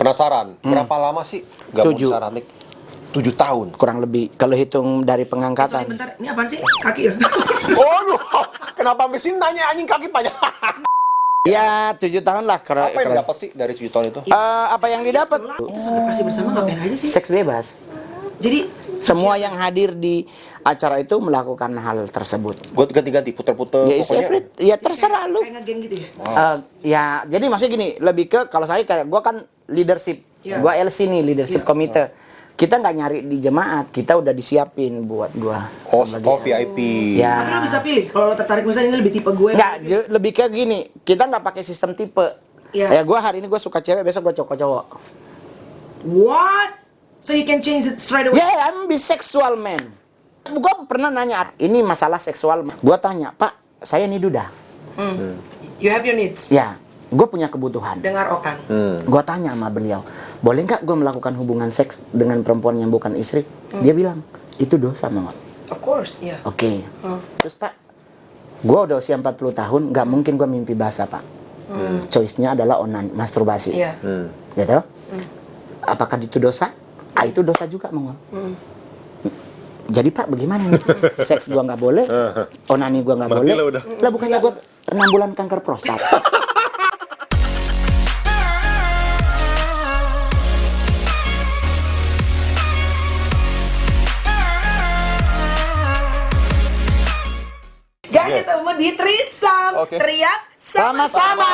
Penasaran, berapa lama sih gabung di 7. Satanik? 7 tahun. Kurang lebih kalau hitung dari Sorry, pengangkatan. bentar, ini apaan sih? Kaki ya? Waduh, kenapa mesin nanya anjing kaki banyak? Ya 7 tahun lah. Apa yang didapat sih dari 7 tahun itu? Apa yang didapat? Itu sampai kasih bersama ngapain aja sih? Seks bebas. Jadi Semua yang hadir di acara itu melakukan hal tersebut. Gue ganti-ganti, puter-puter. Ya, ya terserah lu. kayak ngegeng gitu ya? Ya, jadi maksudnya gini, lebih ke kalau saya kayak gua kan leadership, Iya. gua LC nih leadership Iya. komite. Kita nggak nyari di jemaat, kita udah disiapin buat gua. Oh, sebagai- VIP. Ya. Tapi lo bisa pilih, kalau lo tertarik misalnya ini lebih tipe gue. Nggak, lebih ke gini, kita nggak pakai sistem tipe. Iya. Ya gua hari ini gua suka cewek, besok gua cowok. What? So you can change it straight away? Yeah, I'm bisexual man. Gua pernah nanya, ini masalah seksual. Gua tanya, Pak, saya ini duda. You have your needs. Ya, gua punya kebutuhan. Dengar Okan. Gua tanya sama beliau, boleh nggak gue melakukan hubungan seks dengan perempuan yang bukan istri? Dia bilang, itu dosa, Mama. Of course, ya. Oke. Terus Pak, gue udah usia 40 tahun, nggak mungkin gue mimpi basah Pak. Choice-nya adalah onan, masturbasi. Iya. Gitu? Apakah itu dosa? Ah, itu dosa juga, Mongol. Jadi Pak, bagaimana nih? Seks gua nggak boleh, onani gua nggak Berarti boleh. lo udah- Lah bukannya gua 6 bulan kanker prostat. Guys, kita mau di Trisam. Oke. Teriak Sama-sama.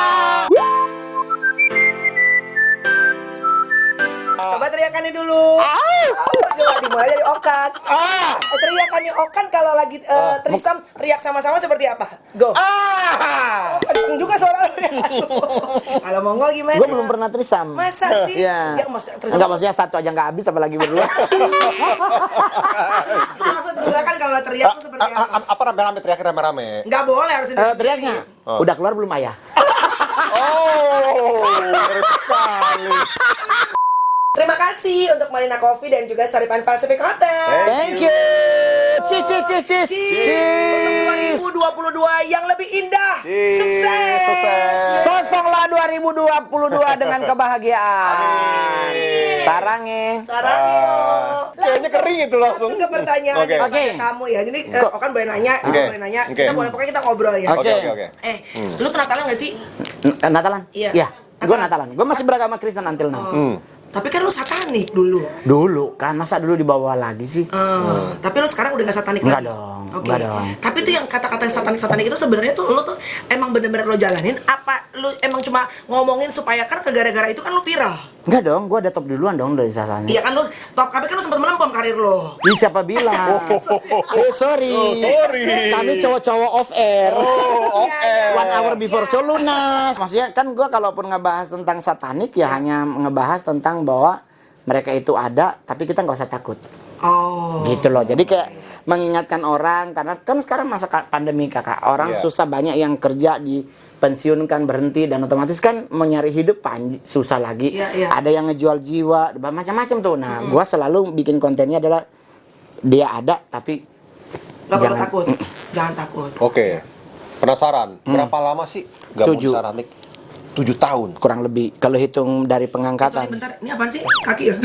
Coba teriakannya dulu. Coba dimulai dari Okan. Teriakannya Okan kalau lagi Trisam teriak sama-sama seperti apa? Go. Kenceng juga suaranya. Kalau Mongol gimana? Gue belum pernah trisam. Masa sih? Iya. Ya, trisam. Enggak, maksudnya satu aja nggak habis, apalagi berdua. Maksud juga kan kalau teriak tuh seperti apa? Apa rame-rame teriakin rame-rame? Nggak boleh harus Teriaknya, udah keluar belum ayah? Oh, ngeri sekali. Terima kasih untuk Malina Coffee dan juga Saripan Pacific Hotel. Thank you. Cheers, cheers, cheers, cheers. Cheers. Untuk 2022 yang lebih indah. Sukses. Sukses. Sosonglah 2022 dengan kebahagiaan. Sarange. Sarangnya. Kayaknya kering itu langsung. Langsung ke pertanyaan Oke. kepada Oke. kamu ya. Jadi Okan boleh nanya, aku Oke. boleh nanya. Oke. Kita boleh pokoknya kita ngobrol ya. Oke. Oke. Lu tuh Natalan nggak sih? Natalan? Iya. Ya, gue Natalan. Gue masih beragama Kristen until now. Tapi kan lu satanik dulu. Dulu kan, masa dulu dibawa lagi sih? Tapi lu sekarang udah gak satanik Enggak lagi? dong, Oke. enggak dong. Tapi itu yang kata-kata satanik itu sebenarnya tuh lu tuh emang bener-bener lo jalanin apa lu emang cuma ngomongin supaya kan gara-gara itu kan lu viral? Enggak dong, gue ada top duluan dong dari sana. Iya kan lu top, tapi kan lu sempat melempem karir lo. Ih, siapa bilang? Sorry. sorry. Kami cowok-cowok off air. Off air. 1 hour before show lunas. Maksudnya kan gue kalaupun ngebahas tentang satanik ya hanya ngebahas tentang bahwa mereka itu ada, tapi kita nggak usah takut. Oh. Gitu loh. Jadi kayak mengingatkan orang, karena kan sekarang masa pandemi kakak, orang Iya. susah, banyak yang kerja di pensiunkan, berhenti, dan otomatis kan mau nyari hidup susah lagi. Iya, iya. Ada yang ngejual jiwa, macam-macam tuh. Nah, gua selalu bikin kontennya adalah dia ada, tapi Gak perlu jangan- takut. Jangan takut. Oke. Penasaran, berapa lama sih gabung di 7. Satanik? 7 tahun. kurang lebih kalau hitung dari Sorry, pengangkatan. bentar, ini apaan sih? Kaki ya?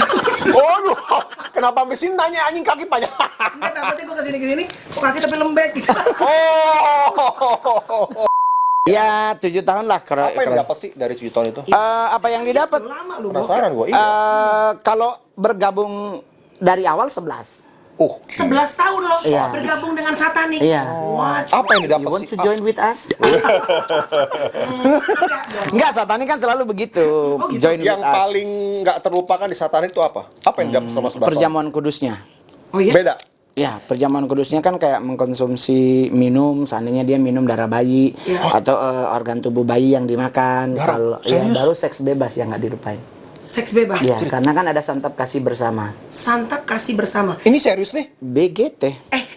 Waduh, kenapa mesin nanya anjing kaki banyak? Enggak, takutnya gue kesini-kesini, kok kaki tapi lembek gitu. Oh. Ya 7 tahun lah. Apa yang didapat sih dari 7 tahun itu? Apa yang didapat? Lama lu, Penasaran gue. Iya. Kalau bergabung dari awal 11. 11 tahun lo Iya. bergabung dengan satanik. Iya. What? Apa yang You didapat want sih? to join with us? Enggak, satanik kan selalu begitu. Oh, gitu. Join Yang with us. paling nggak terlupakan di Satanik itu apa? Apa yang didapat selama 11 tahun? Perjamuan kudusnya. Oh iya? Beda. Ya, perjamuan kudusnya kan kayak mengkonsumsi minum, seandainya dia minum darah bayi atau organ tubuh bayi yang dimakan. Darah? Kalau Serius? baru seks bebas yang nggak dilupain. Seks bebas. Ya, karena kan ada santap kasih bersama. Santap kasih bersama. Ini serius nih? BGT.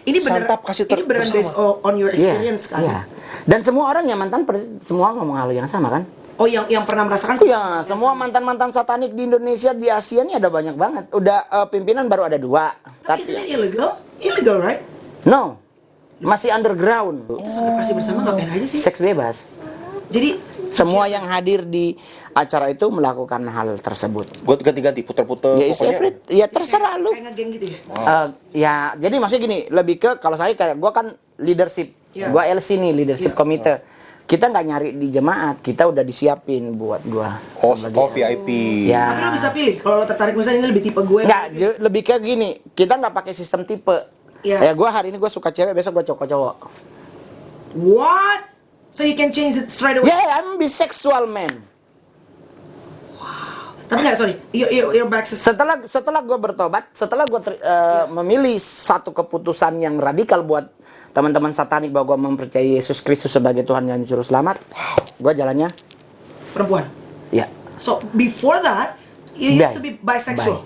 Ini bener, Santap kasih ini beneran bersama. based on your experience kan? Iya. Dan semua orang yang mantan semua ngomong hal yang sama kan? Oh yang pernah merasakan? Iya, semua mantan-mantan satanik di Indonesia, di Asia ini ada banyak banget. Udah pimpinan baru ada 2. Tapi isn't it illegal? Illegal, right? No, masih underground. Itu santap kasih bersama ngapain aja sih? Seks bebas. Jadi Semua yang hadir di acara itu melakukan hal tersebut. Gue ganti-ganti, puter-puter. Ya, ya terserah lu. Kayak ngegeng gitu ya. Ya, jadi maksudnya gini, lebih ke kalau saya kayak gue kan leadership, Iya. gue LC nih leadership Iya. komite. Kita nggak nyari di jemaat, kita udah disiapin buat gue. VIP. Ya. Tapi lo bisa pilih kalau lo tertarik misalnya ini lebih tipe gue. Nggak, lebih ke gini, kita nggak pakai sistem tipe. Iya. Ya gue hari ini gue suka cewek, besok gue cowok. What? So you can change it straight away? Yeah, I'm bisexual man. Tapi nggak, sorry, you're back to... Setelah gue bertobat, setelah gue memilih satu keputusan yang radikal buat teman-teman satanik bahwa gue mempercayai Yesus Kristus sebagai Tuhan dan Juru Selamat, gue jalannya Perempuan. ya. So before that, you used to be bisexual.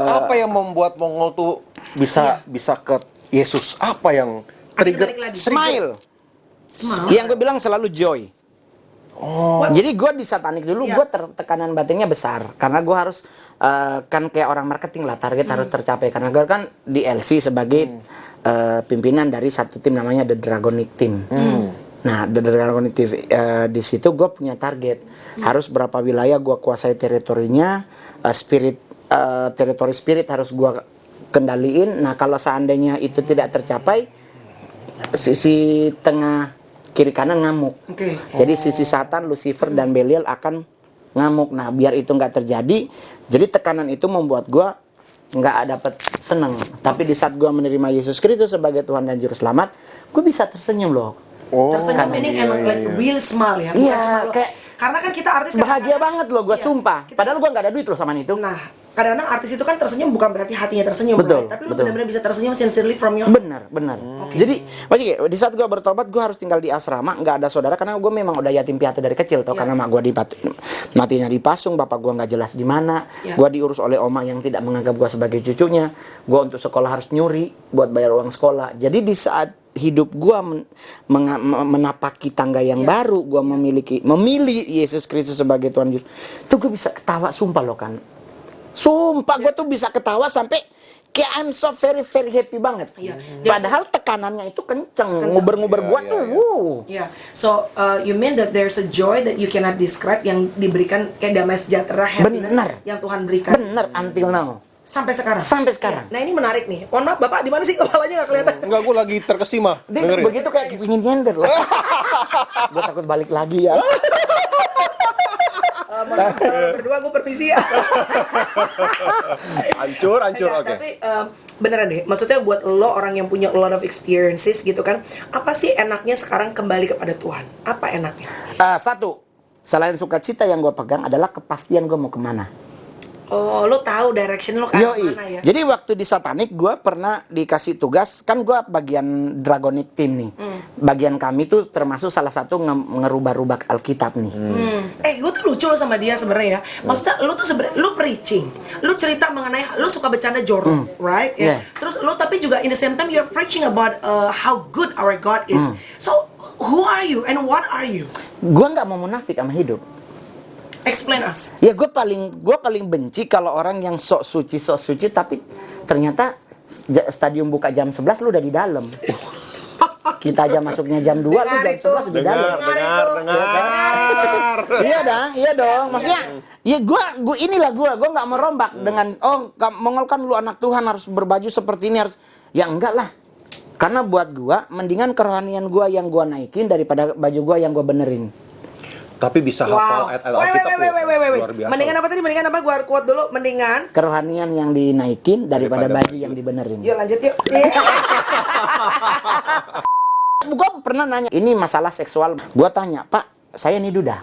Apa yang membuat Mongol tuh bisa ke Yesus? Apa yang trigger? Balik lagi. Smile. Smile. Yang gue bilang selalu joy. Jadi gue di satanik dulu, Iya. gue tekanan batinnya besar karena gue harus kan kayak orang marketing lah, target harus tercapai karena gue kan di LC sebagai pimpinan dari satu tim namanya The Dragonic Team. Nah, The Dragonic Team di situ gue punya target harus berapa wilayah gue kuasai teritorinya, teritori spirit harus gue kendaliin. Nah, kalau seandainya itu tidak tercapai, sisi tengah kiri kanan ngamuk. Oke. Jadi sisi Satan, Lucifer dan Belial akan ngamuk. Nah, biar itu nggak terjadi, jadi tekanan itu membuat gua nggak dapet seneng. Tapi di saat gua menerima Yesus Kristus sebagai Tuhan dan Juru Selamat, gua bisa tersenyum loh. Tersenyum meaning emang like real smile ya. Bukan Iya, cuma lo- kayak karena kan kita artis kan Bahagia banget loh, gua Iya. sumpah. Padahal gua nggak ada duit loh sama itu. Nah, kadang-kadang artis itu kan tersenyum bukan berarti hatinya tersenyum, Betul, right? Tapi lo betul. benar-benar bisa tersenyum sincerely from your Benar. Jadi, maksudnya di saat gue bertobat, gue harus tinggal di asrama, nggak ada saudara karena gue memang udah yatim piatu dari kecil, tau? Iya. Karena mak gue matinya dipasung, bapak gue nggak jelas di mana, Iya. gue diurus oleh oma yang tidak menganggap gue sebagai cucunya, gue untuk sekolah harus nyuri buat bayar uang sekolah. Jadi di saat hidup gue menapaki tangga yang baru, gue memilih Yesus Kristus sebagai Tuhan Yesus, tuh gue bisa ketawa, sumpah loh kan. Sumpah gue tuh bisa ketawa sampai kayak I'm so very very happy banget. Iya. Padahal tekanannya itu kenceng, nguber-nguber gua tuh. Yeah. So you mean that there's a joy that you cannot describe yang diberikan kayak damai sejahtera, happiness Bener. yang Tuhan berikan Bener until now. sampai sekarang. Sampai sekarang. Nah ini menarik nih. Mohon maaf Bapak, di mana sih kepalanya nggak kelihatan? Enggak, gue lagi terkesima. Dia Dengerin. begitu kayak ingin nyender loh. Gua takut balik lagi ya. Berdua gue permisi ya. Hancur, Enggak, oke. Tapi beneran deh, maksudnya buat lo orang yang punya a lot of experiences gitu kan, apa sih enaknya sekarang kembali kepada Tuhan? Apa enaknya? Satu, selain sukacita yang gua pegang adalah kepastian gua mau kemana. Oh, lo tahu direction lo ke Yoi. mana ya? Jadi waktu di Satanik gue pernah dikasih tugas, kan gue bagian Dragonic Team nih. Bagian kami tuh termasuk salah satu ngerubah-rubah Alkitab nih. Gue tuh lucu lo sama dia sebenarnya ya. Maksudnya lo tuh sebenarnya lo preaching, lo cerita mengenai lo suka bercanda jorok, right? Yeah. Terus lo tapi juga in the same time you're preaching about how good our God is. So who are you and what are you? Gue nggak mau munafik sama hidup. Explain us. Ya gue paling benci kalau orang yang sok suci tapi ternyata stadium buka jam 11 lu udah di dalam. Kita aja masuknya jam 2 lu Dengar jam itu. 11 di dalam. Dengar. Iya dong. Maksudnya ya gue nggak merombak dengan Mongol kan lu anak Tuhan harus berbaju seperti ini harus. Ya enggak lah. Karena buat gue mendingan kerohanian gue yang gue naikin daripada baju gue yang gue benerin. Tapi bisa hafal ayat Alkitab luar biasa. Mendingan apa tadi? Mendingan apa? Gua quote dulu. Mendingan. Kerohanian yang dinaikin daripada baju yang dibenerin. Yuk lanjut yuk. Gue pernah nanya, ini masalah seksual. Gue tanya, Pak, saya nih duda.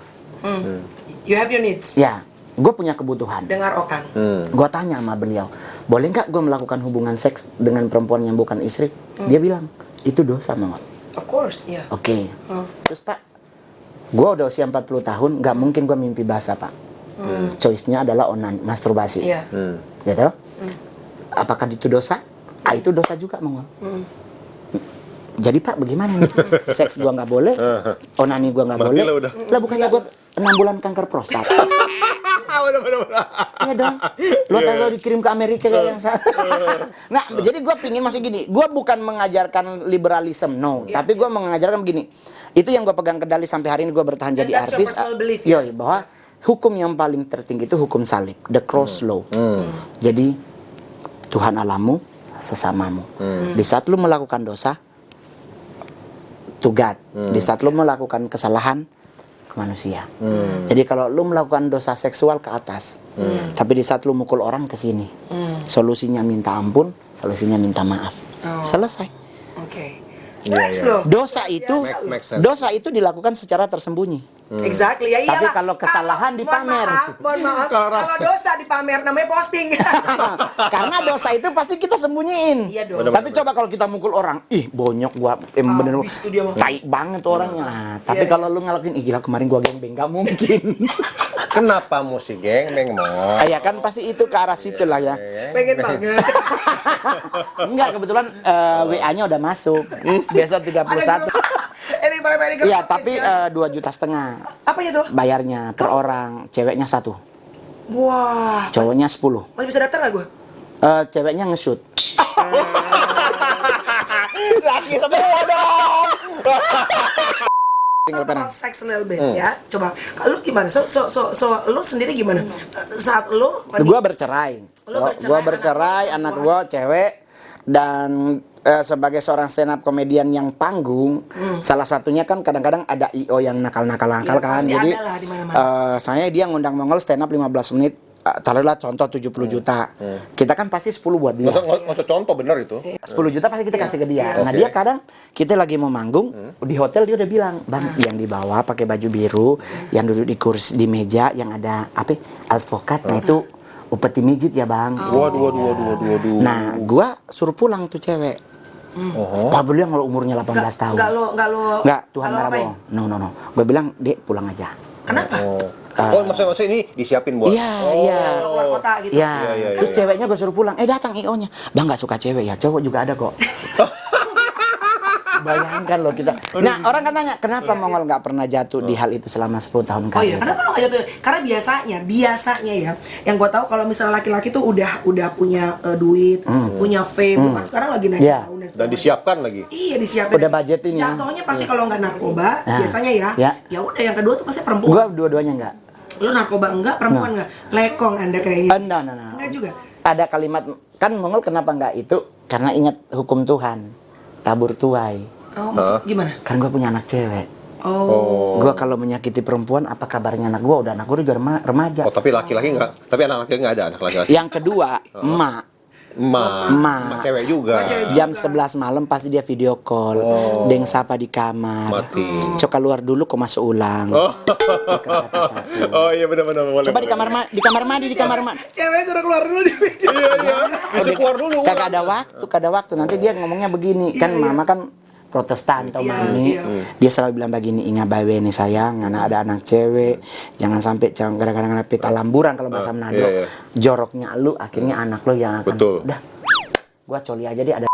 You have your needs. Ya, gue punya kebutuhan. Dengar Okan. Gue tanya sama beliau, boleh nggak gue melakukan hubungan seks dengan perempuan yang bukan istri? Dia bilang, itu dosa, Mongol. Of course, ya. Oke. Terus Pak, gue udah usia 40 tahun, nggak mungkin gue mimpi basah, Pak. Choice-nya adalah masturbasi. Iya. Gitu? Apakah itu dosa? Itu dosa juga, Mongol. Jadi Pak, bagaimana nih? Seks gua nggak boleh, onani gua nggak boleh. Lah bukannya gua 6 bulan kanker prostat. Iya dong. Lo kalau dikirim ke Amerika kayak yang salah. Nah, jadi gua pingin masih gini. Gua bukan mengajarkan liberalisme, no. Tapi gua mengajarkan begini. Itu yang gue pegang kendali sampai hari ini gue bertahan Dan jadi that's your artis. personal belief, ya? Yoi, bahwa hukum yang paling tertinggi itu hukum salib, the cross law. Jadi Tuhan Allahmu, sesamamu. Di saat lu melakukan dosa, to God. Di saat lu melakukan kesalahan, ke manusia. Jadi kalau lu melakukan dosa seksual ke atas, tapi di saat lu mukul orang ke sini, solusinya minta ampun, solusinya minta maaf. Selesai. Oke. Iya, Nice iya. loh. Make sense. Dosa itu dilakukan secara tersembunyi. Exactly, ya Tapi iyalah. kalau kesalahan dipamer. Mohon maaf, kalau dosa dipamer namanya posting. Karena dosa itu pasti kita sembunyiin. Iya dong. Tapi coba kalau kita mukul orang, ih bonyok gua, bener Habis tuh dia mah. baik banget tuh orangnya. Nah, tapi Iya, kalau lu ngelakuin, ih gila kemarin gua geng-beng, gak mungkin. Kenapa mesti geng-beng mo? Ya kan pasti itu ke arah situ lah ya. Pengen banget. Enggak, kebetulan WA-nya udah masuk. Biasa 31. Ini balik-balik. Iya, tapi 2,5 juta apa itu? bayarnya per orang. Ceweknya 1, Wah. cowoknya 10. Masih bisa daftar nggak gue? Ceweknya nge-shoot. Laki semua dong. Tinggal Talk pernah. about sex a little bit ya. Coba, kalau lu gimana? So, lu sendiri gimana? Saat lu Gua bercerai. Lu bercerai, Gua bercerai, anak gua cewek, dan sebagai seorang stand up komedian yang panggung, salah satunya kan kadang-kadang ada IO yang nakal-nakal Iya, kan. pasti Jadi ada lah di mana-mana. saya dia ngundang Mongol stand up 15 menit. Taruhlah contoh 70 juta. Kita kan pasti 10 buat dia. Nggak contoh bener itu. 10 juta pasti kita kasih ke dia. Nah, Oke. dia kadang kita lagi mau manggung di hotel, dia udah bilang, "Bang, yang di bawah pakai baju biru, yang duduk di kursi di meja yang ada apa? Advokat." Nah, itu upeti mijit ya, Bang. Waduh. Nah, gua suruh pulang tuh cewek. Pak bilang kalau umurnya 18 tahun. Enggak, Tuhan nggak lo marah apain? bohong. No. Gue bilang, "Dek, pulang aja." Kenapa? Maksudnya ini disiapin buat. Iya, iya. Keluar kota gitu. Iya. Iya. Terus ceweknya gue suruh pulang. Datang IO-nya. Bang, nggak suka cewek ya? Cowok juga ada kok. Bayangkan loh kita. Nah, orang kan tanya, kenapa Mongol nggak pernah jatuh di hal itu selama 10 tahun Oh iya, karir? kenapa lo nggak jatuh? Karena biasanya ya, yang gue tahu kalau misalnya laki-laki tuh udah punya duit, punya fame, kan sekarang lagi naik Iya. daun dan Dan segala disiapkan lagi. macam. Iya, disiapin. Udah budgetin ya. Jatuhnya pasti kalau nggak narkoba, Nah, biasanya ya. ya. Ya udah, yang kedua tuh pasti Gue perempuan. dua-duanya nggak. Lo narkoba enggak, perempuan enggak. Lekong Anda kayaknya. No. Enggak juga. Ada kalimat, kan Mongol kenapa nggak itu? Karena ingat hukum Tuhan. Tabur tuai. Oh, maksud gimana? Kan gue punya anak cewek. Oh. Gue kalau menyakiti perempuan, apa kabarnya anak gue? Udah anak gue udah remaja. Oh, tapi laki-laki nggak. Tapi anak laki nggak ada anak laki-laki. Yang kedua, emak. Emak cewek juga. Jam 11 malam pasti dia video call. Deng sapa di kamar. Mati. Cok keluar dulu kok masuk ulang. Oh iya benar boleh. Coba di kamar mandi. Cewek sudah keluar dulu di video. Iya. Bisa keluar dulu. Kagak ada waktu. Nanti dia ngomongnya begini. Kan mama kan Protestan tau Iya, mami. iya. Dia selalu bilang begini, "Ingat bawe nih sayang, anak ada anak cewek. Jangan sampai gara-gara pita lamburan kalau bahasa Manado. iya. Joroknya lu, akhirnya anak lu yang akan." Betul. Udah. Gua coli aja deh ada.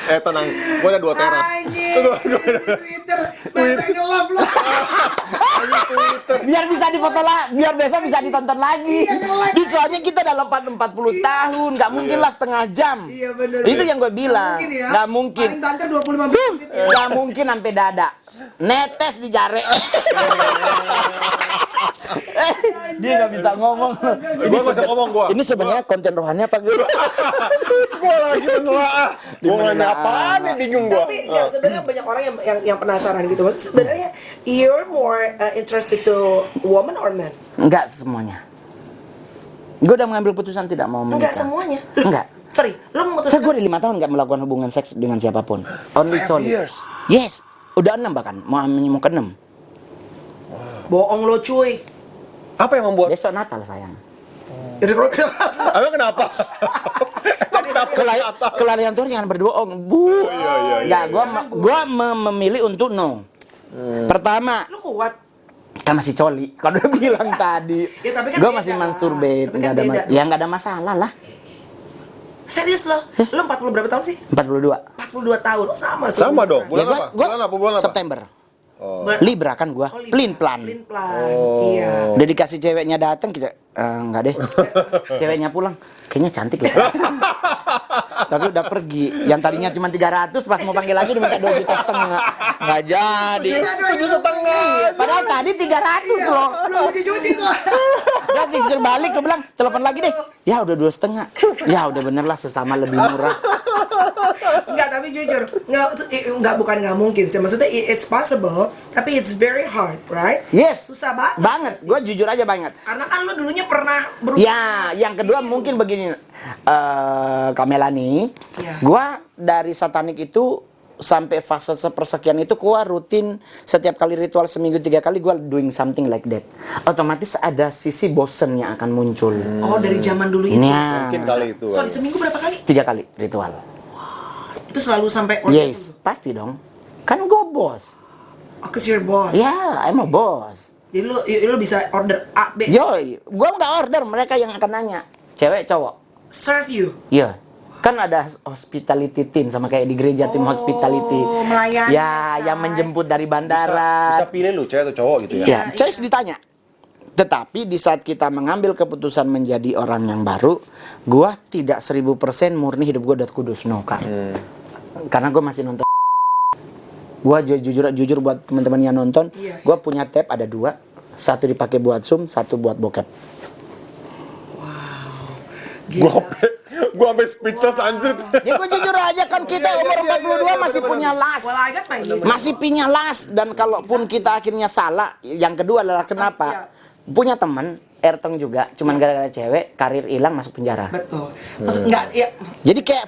Tenang, gua ada 2 tera. Anjing. Twitter. Twitter gelap lah. Biar bisa difoto lah, biar besok bisa ditonton lagi. Di soalnya kita udah 40 tahun, nggak mungkin lah setengah jam. Iya, bener. Itu yang gue bilang, Nggak mungkin ya. nggak mungkin, Paling banter 25 menit. nggak mungkin sampai dada, netes di jare. Dia nggak bisa ngomong. Gua nggak bisa ngomong gua. Ini sebenarnya konten rohani apa gue? Gua lagi menelaah. Gua nanya apaan nih bingung gua. Tapi ya, sebenarnya banyak orang yang penasaran gitu. Maksudnya sebenarnya you're more interested to woman or man? Enggak semuanya. Gue udah mengambil putusan tidak mau menikah. Enggak semuanya. Enggak. Sorry, lo Saya memutuskan. gue udah 5 tahun nggak melakukan hubungan seks dengan siapapun. Only 5 solid. years? Yes. Udah 6 bahkan. Mau ke 6. Bohong lo cuy. Apa yang membuat? Besok Natal sayang. Jadi kalau Emang kenapa? Kelarian Tuhan jangan berbohong. Bu. Iya. Enggak, gua memilih untuk no. Pertama, lu kuat. kan masih coli. Kalau udah bilang tadi. Ya, tapi kan Gua beda masih lah. masturbate, Tapi enggak kan ada beda. ya enggak ada masalah lah. Serius lo? Lo 40 berapa tahun sih? 42. 42 tahun. Lo sama sih. Sama dong. Bulan Ya, apa? Bulan apa? Bulan apa? September. Ber- Libra kan gua. Oh, Libra. Pelin plan. Pelin plan. Iya. Udah dikasih ceweknya datang kita enggak deh. Ceweknya pulang, kayaknya cantik loh. Tapi udah pergi. Yang tadinya cuma 300, pas mau panggil lagi diminta 2,5 juta. Nggak jadi. 7,5. Padahal tadi 300 loh. Belum cuci tuh. Dia disuruh balik, gue bilang, telepon lagi deh. Ya udah 2,5. Ya udah bener lah, sesama lebih murah. Enggak, tapi jujur, enggak bukan nggak mungkin sih. Maksudnya it's possible, tapi it's very hard, right? Yes. Susah banget. Banget. Gue jujur aja banget. Karena kan lo dulunya pernah berubah. Ya, yang kedua mungkin begini, Kamelani, Ya. gua dari satanik itu sampai fase sepersekian itu gua rutin setiap kali ritual seminggu 3 kali gua doing something like that. Otomatis ada sisi bosen yang akan muncul. Oh, dari zaman dulu itu. Nah, Mungkin kali itu. Sorry, seminggu berapa kali? 3 kali ritual. Itu selalu sampai Yes, pasti dong. Kan gua bos. Oh, 'cause you're boss. Ya, I'm a boss. Jadi lu bisa order A, B. Yoi, gua nggak order, mereka yang akan nanya. Cewek, cowok. Serve you. Iya. Kan ada hospitality team sama kayak di gereja tim hospitality. melayani. Ya, yang menjemput dari bandara. Bisa pilih lu cewek atau cowok gitu ya. Ya, choice ditanya. Tetapi di saat kita mengambil keputusan menjadi orang yang baru, gua tidak 1000% murni hidup gua udah kudus, no kan. Karena gua masih nonton. Gua jujur buat teman-teman yang nonton, Iya. gua punya tab ada 2. Satu dipakai buat Zoom, satu buat bokep. Gua sampai speechless anjir. Ya gue jujur aja kan kita umur 42 masih punya las. Well, I got my list. Masih punya las. Dan kalaupun kita akhirnya salah, yang kedua adalah kenapa? Punya teman, Erteng juga, cuman gara-gara cewek, karir hilang masuk penjara. Betul. Maksud enggak ya. Jadi kayak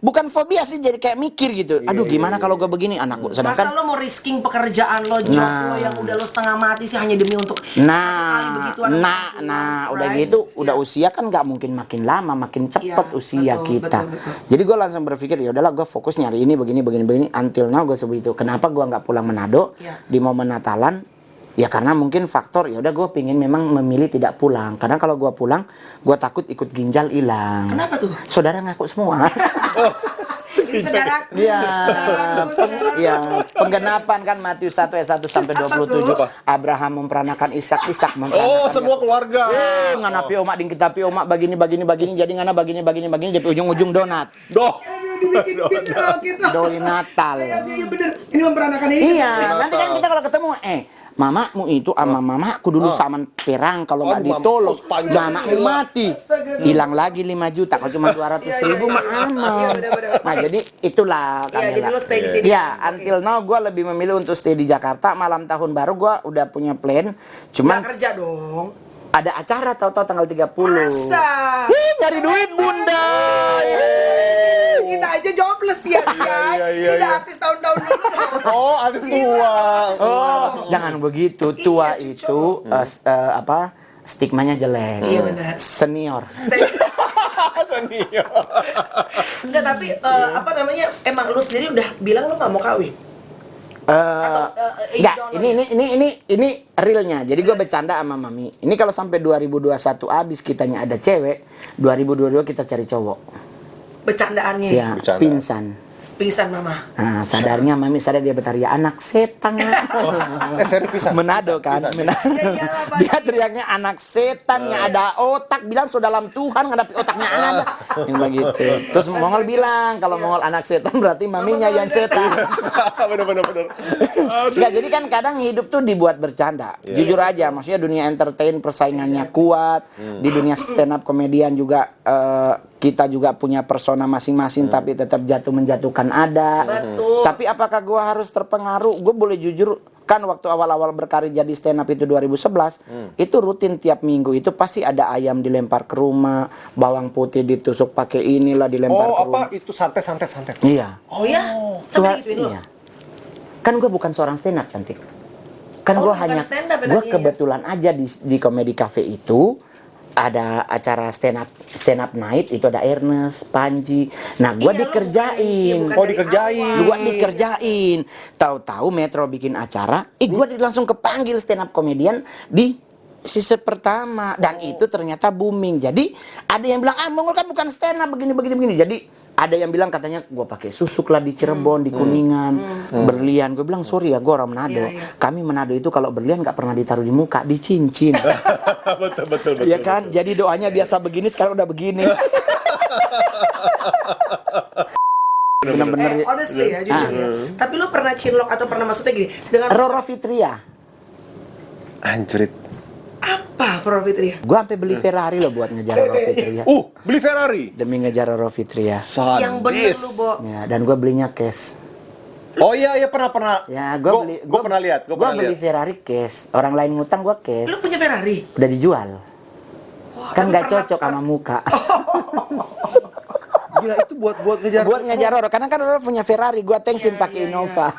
bukan fobia sih, jadi kayak mikir gitu. Aduh gimana kalau gue begini anak gue. Masa Sedangkan lo mau risking pekerjaan lo, job lo yang udah lo setengah mati sih hanya demi untuk kali begituan aja, udah right? gitu, udah usia kan nggak mungkin makin lama, makin cepet Iya, usia betul, kita. betul. Jadi gue langsung berpikir ya udahlah gue fokus nyari ini begini. Until now gue sebegitu. Kenapa gue nggak pulang Manado Iya. di momen Natalan? Ya karena mungkin faktor ya udah gue pingin memang memilih tidak pulang. Karena kalau gue pulang, gue takut ikut ginjal hilang. Kenapa tuh? Saudara ngaku semua. Saudara. Iya, penggenapan kan Matius 1 ayat 1 sampai 27. Abraham memperanakan Ishak memperanakan. Semua keluarga. Ngana pi omak ding kita pi omak begini jadi ngana begini di ujung-ujung donat. Doh. Dibikin kita. Doi Natal. Iya bener. Ini memperanakan ini. Iya, nanti kan kita kalau ketemu mamamu itu sama mamaku dulu saman perang kalau nggak ditolong mamamu mati hilang lagi 5 juta kalau cuma 200.000 mah aman. Nah jadi itulah Iya, jadi lo stay di sini. ya until now gue lebih memilih untuk stay di Jakarta. Malam tahun baru gue udah punya plan, cuman Nggak kerja dong. ada acara tahu-tahu tanggal 30. Masa? Nyari duit bunda. Kita aja jobless ya. Iya. Udah artis tahun-tahun dulu. Oh, artis tua. Oh, jangan begitu. Tua itu stigmanya jelek. Iya, benar. Senior. Senior. Enggak, tapi apa namanya? Emang lu sendiri udah bilang lu nggak mau kawin? Enggak, ini realnya. Jadi gue bercanda sama mami. Ini kalau sampai 2021 habis kitanya ada cewek, 2022 kita cari cowok. Bercandaannya. Ya, Bercanda. pingsan. Pingsan mama. Nah, sadarnya mami sadar dia bertanya anak setan. Seri pisan. Manado kan, Manado. Ya iyalah, pasti. Dia teriaknya anak setan yang ada otak, bilang so dalam Tuhan nggak tapi otaknya ada. Yang begitu. Terus Mongol bilang kalau Mongol anak setan berarti maminya yang setan. Bener. Nggak, jadi kan kadang hidup tuh dibuat bercanda. Jujur aja, maksudnya dunia entertain persaingannya kuat. Di dunia stand up komedian juga kita juga punya persona masing-masing tapi tetap menjatuhkan ada. Betul. Tapi apakah gua harus terpengaruh? Gue boleh jujur kan waktu awal-awal berkarir jadi stand up itu 2011 itu rutin tiap minggu itu pasti ada ayam dilempar ke rumah, bawang putih ditusuk pakai inilah dilempar ke rumah. Itu santet. Iya. Oh ya? Sampai digituin lo? Iya. Kan gue bukan seorang stand up cantik. Kan Oh, gue bukan hanya stand up ya gue tadi ya? kebetulan aja di Comedy Cafe itu ada acara stand up night itu ada Ernest, Panji. Nah, gue Iya, lo dikerjain. bukan- iya, bukan Oh, dari dikerjain. awal. Gua dikerjain. Tahu-tahu Metro bikin acara, gue langsung kepanggil stand up komedian di season pertama dan itu ternyata booming. Jadi ada yang bilang Mongol kan bukan stand up begini. Jadi ada yang bilang katanya gua pakai susuk lah di Cirebon, di Kuningan, berlian. Gue bilang sorry ya, gua orang Manado. Kami Manado itu kalau berlian nggak pernah ditaruh di muka, di cincin. betul. Ya kan? Jadi doanya biasa begini, sekarang udah begini. Bener-bener. Honestly ya, jujur ya. Tapi lu pernah cinlok atau pernah maksudnya gini dengan Roro Fitria. Anjrit. apa Roro Fitria? Gua sampai beli Ferrari loh buat ngejar Roro Fitria. Beli Ferrari. Demi ngejar Roro Fitria. Sadis. Yang bener lu, Bo. Ya, dan gua belinya cash. Oh iya pernah. Ya, gua Pernah lihat. Gua beli Ferrari cash. Orang lain ngutang gua cash. Lu punya Ferrari? Udah dijual. Wah, Kan tapi nggak pernah- cocok sama muka. Gila itu buat ngejar. Buat ngejar Roro, karena kan Roro punya Ferrari, gua thanksin pakai Innova.